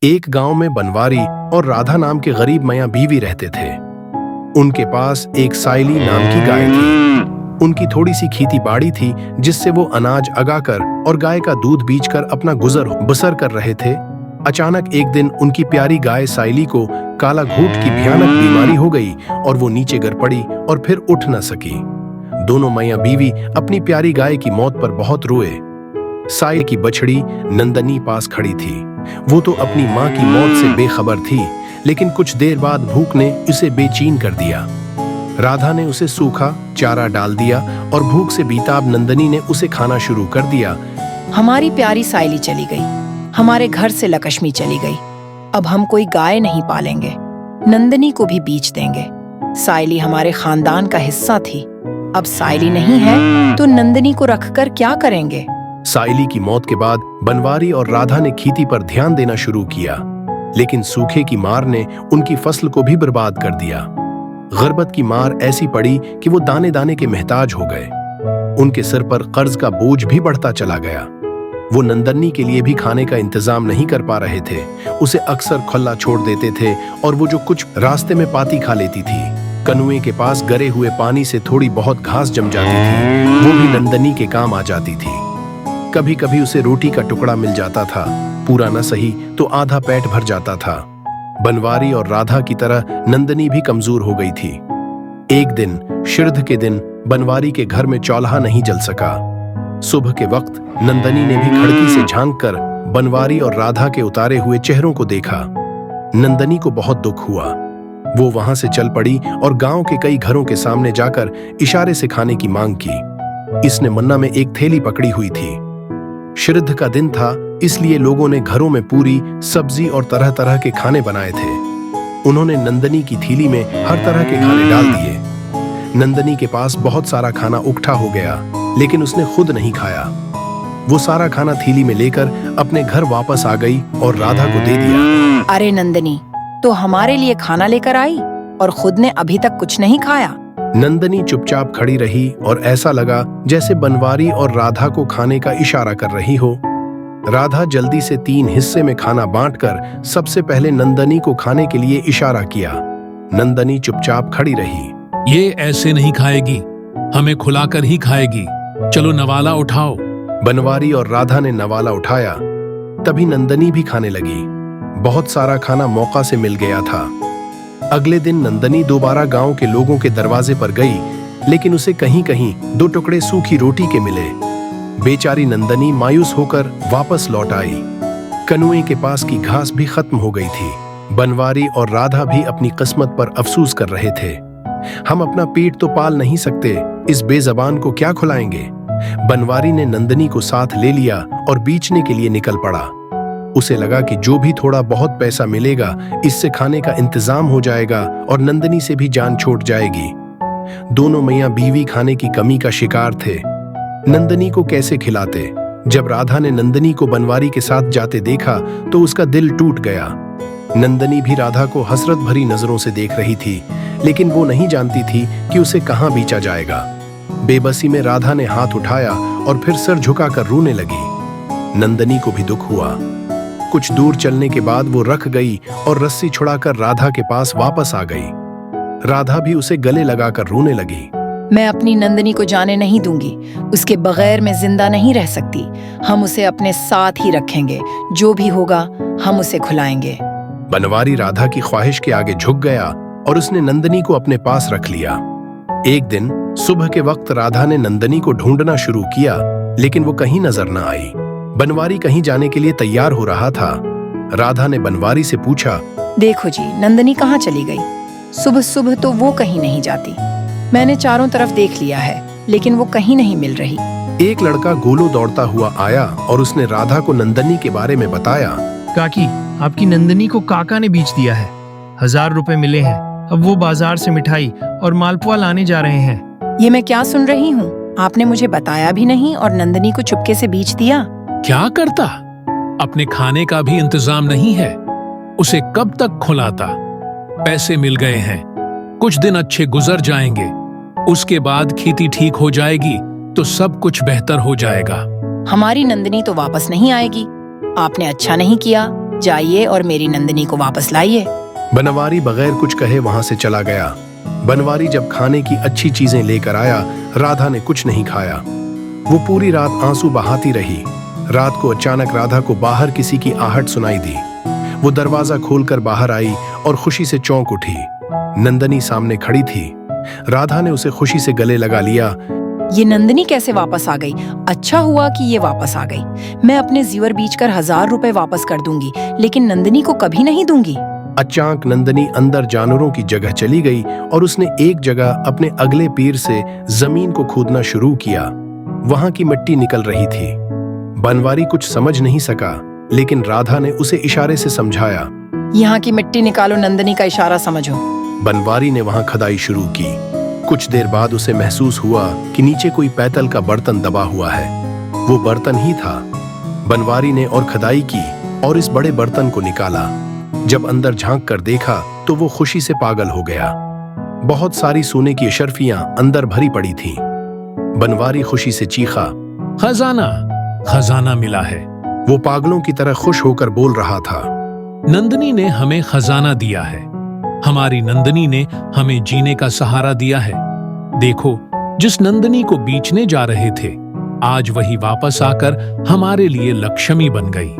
एक गांव में बनवारी और राधा नाम के गरीब मियां बीवी रहते थे। उनके पास एक साइली नाम की गाय थी। उनकी थोड़ी सी खेती बाड़ी थी जिससे वो अनाज उगाकर और गाय का दूध बेचकर अपना गुजर बसर कर रहे थे। अचानक एक दिन उनकी प्यारी गाय साइली को काला घूंट की भयानक बीमारी हो गई और वो नीचे गिर पड़ी और फिर उठ न सकी। दोनों मियां बीवी अपनी प्यारी गाय की मौत पर बहुत रोए। साइली की बछड़ी नंदनी पास खड़ी थी। वो तो अपनी माँ की मौत से बेखबर थी, लेकिन कुछ देर बाद भूख ने उसे बेचैन कर दिया। राधा ने उसे सूखा चारा डाल दिया और भूख से बेताब नंदनी ने उसे खाना शुरू कर दिया। हमारी प्यारी साइली चली गई, हमारे घर से लक्ष्मी चली गई। अब हम कोई गाय नहीं पालेंगे, नंदनी को भी बेच देंगे। साइली हमारे खानदान का हिस्सा थी, अब साइली नहीं है तो नंदनी को रखकर क्या करेंगे। साइली की मौत के बाद बनवारी और राधा ने खेती पर ध्यान देना शुरू किया, लेकिन सूखे की मार ने उनकी फसल को भी बर्बाद कर दिया। गुर्बत की मार ऐसी पड़ी कि वो दाने दाने के मोहताज हो गए। उनके सिर पर कर्ज का बोझ भी बढ़ता चला गया। वो नंदनी के लिए भी खाने का इंतजाम नहीं कर पा रहे थे। उसे अक्सर खुला छोड़ देते थे और वो जो कुछ रास्ते में पाती खा लेती थी। कनुए के पास गरे हुए पानी से थोड़ी बहुत घास जम जाती थी, वो भी नंदनी के काम आ जाती थी। कभी कभी उसे रोटी का टुकड़ा मिल जाता था, पूरा न सही तो आधा पेट भर जाता था। बनवारी और राधा की तरह नंदनी भी कमजोर हो गई थी। एक दिन श्राद्ध के दिन बनवारी के घर में चौल्हा नहीं जल सका। सुबह के वक्त नंदनी ने भी खिड़की से झांककर बनवारी और राधा के उतारे हुए चेहरों को देखा। नंदनी को बहुत दुख हुआ। वो वहां से चल पड़ी और गांव के कई घरों के सामने जाकर इशारे से खाने की मांग की। इसने मन्ना में एक थैली पकड़ी हुई थी। श्राद्ध का दिन था, इसलिए लोगों ने घरों में पूरी सब्जी और तरह तरह के खाने बनाए थे। उन्होंने नंदनी की थैली में हर तरह के खाने डाल दिए। नंदनी के पास बहुत सारा खाना इकट्ठा हो गया, लेकिन उसने खुद नहीं खाया। वो सारा खाना थैली में लेकर अपने घर वापस आ गई और राधा को दे दिया। अरे नंदनी, तो हमारे लिए खाना लेकर आई और खुद ने अभी तक कुछ नहीं खाया। नंदनी चुपचाप खड़ी रही और ऐसा लगा जैसे बनवारी और राधा को खाने का इशारा कर रही हो। राधा जल्दी से 3 हिस्से में खाना बांटकर सबसे पहले नंदनी को खाने के लिए इशारा किया। नंदनी चुपचाप खड़ी रही। ये ऐसे नहीं खाएगी, हमें खुलाकर ही खाएगी। चलो नवाला उठाओ। बनवारी और राधा ने नवाला उठाया। तभी नंदनी भी खाने लगी। बहुत सारा खाना मौका से मिल गया था। अगले दिन नंदनी दोबारा गांव के लोगों के दरवाजे पर गई, लेकिन उसे कहीं कहीं 2 टुकड़े सूखी रोटी के मिले। बेचारी नंदनी मायूस होकर वापस लौट आई। कनुए के पास की घास भी खत्म हो गई थी। बनवारी और राधा भी अपनी किस्मत पर अफसोस कर रहे थे। हम अपना पेट तो पाल नहीं सकते, इस बेजबान को क्या खिलाएंगे। बनवारी ने नंदनी को साथ ले लिया और बेचने के लिए निकल पड़ा। उसे लगा कि जो भी थोड़ा बहुत पैसा मिलेगा, इससे खाने का इंतजाम हो जाएगा और नंदनी से भी जान छूट जाएगी। दोनों मियां बीवी खाने की कमी का शिकार थे। नंदनी को कैसे खिलाते। जब राधा ने नंदनी को बनवारी के साथ जाते देखा तो उसका दिल टूट गया। नंदनी भी राधा को हसरत भरी नजरों से देख रही थी, लेकिन वो नहीं जानती थी कि उसे कहां बेचा जाएगा। बेबसी में राधा ने हाथ उठाया और फिर सर झुकाकर रोने लगी। नंदनी को भी दुख हुआ। कुछ दूर चलने के बाद वो रख गई और रस्सी छुड़ाकर राधा के पास वापस आ गई। राधा भी उसे गले लगाकर रोने लगी। मैं अपनी नंदनी को जाने नहीं दूंगी, उसके बगैर मैं जिंदा नहीं रह सकती। हम उसे अपने साथ ही रखेंगे, जो भी होगा हम उसे खिलाएंगे। बनवारी राधा की ख्वाहिश के आगे झुक गया और उसने नंदनी को अपने पास रख लिया। एक दिन सुबह के वक्त राधा ने नंदनी को ढूंढना शुरू किया, लेकिन वो कहीं नजर न आई। बनवारी कहीं जाने के लिए तैयार हो रहा था। राधा ने बनवारी से पूछा, देखो जी, नंदनी कहाँ चली गई। सुबह सुबह तो वो कहीं नहीं जाती। मैंने चारों तरफ देख लिया है, लेकिन वो कहीं नहीं मिल रही। एक लड़का गोलो दौड़ता हुआ आया और उसने राधा को नंदनी के बारे में बताया। काकी, आपकी नंदनी को काका ने बेच दिया है। 1000 रुपए मिले हैं। अब वो बाजार से मिठाई और मालपुआ लाने जा रहे हैं। ये मैं क्या सुन रही हूँ। आपने मुझे बताया भी नहीं और नंदनी को चुपके से बेच दिया। क्या करता, अपने खाने का भी इंतजाम नहीं है, उसे कब तक खुलाता। पैसे मिल गए हैं, कुछ दिन अच्छे गुजर जाएंगे, उसके बाद खेती ठीक हो जाएगी तो सब कुछ बेहतर हो जाएगा। हमारी नंदनी तो वापस नहीं आएगी। आपने अच्छा नहीं किया, जाइए और मेरी नंदिनी को वापस लाइए। बनवारी बगैर कुछ कहे वहां से चला गया। बनवारी जब खाने की अच्छी चीजें लेकर आया, राधा ने कुछ नहीं खाया। वो पूरी रात आंसू बहाती रही। रात को अचानक राधा को बाहर किसी की आहट सुनाई दी। वो दरवाजा खोलकर बाहर आई और खुशी से चौंक उठी। नंदनी सामने खड़ी थी। राधा ने उसे खुशी से गले लगा लिया। ये नंदिनी कैसे वापस आ गई? अच्छा हुआ कि ये वापस आ गई। मैं अपने जीवर बेचकर 1000 रुपए वापस कर दूंगी, लेकिन नंदिनी को कभी नहीं दूंगी। अचानक नंदनी अंदर जानवरों की जगह चली गई और उसने एक जगह अपने अगले पैर से जमीन को खोदना शुरू किया। वहां की मिट्टी निकल रही थी। बनवारी कुछ समझ नहीं सका, लेकिन राधा ने उसे इशारे से समझाया। यहाँ की मिट्टी निकालो, नंदिनी का इशारा समझो। बनवारी ने वहां खुदाई शुरू की। कुछ देर बाद उसे महसूस हुआ कि नीचे कोई पैतल का बर्तन दबा हुआ है। वो बर्तन ही था। बनवारी ने और खुदाई की और इस बड़े बर्तन को निकाला। जब अंदर झांक कर देखा तो वो खुशी से पागल हो गया। बहुत सारी सोने की अशर्फियां अंदर भरी पड़ी थीं। बनवारी खुशी से चीखा, खजाना, खजाना मिला है। वो पागलों की तरह खुश होकर बोल रहा था। नंदनी ने हमें खजाना दिया है। हमारी नंदनी ने हमें जीने का सहारा दिया है। देखो, जिस नंदनी को बेचने जा रहे थे, आज वही वापस आकर हमारे लिए लक्ष्मी बन गई।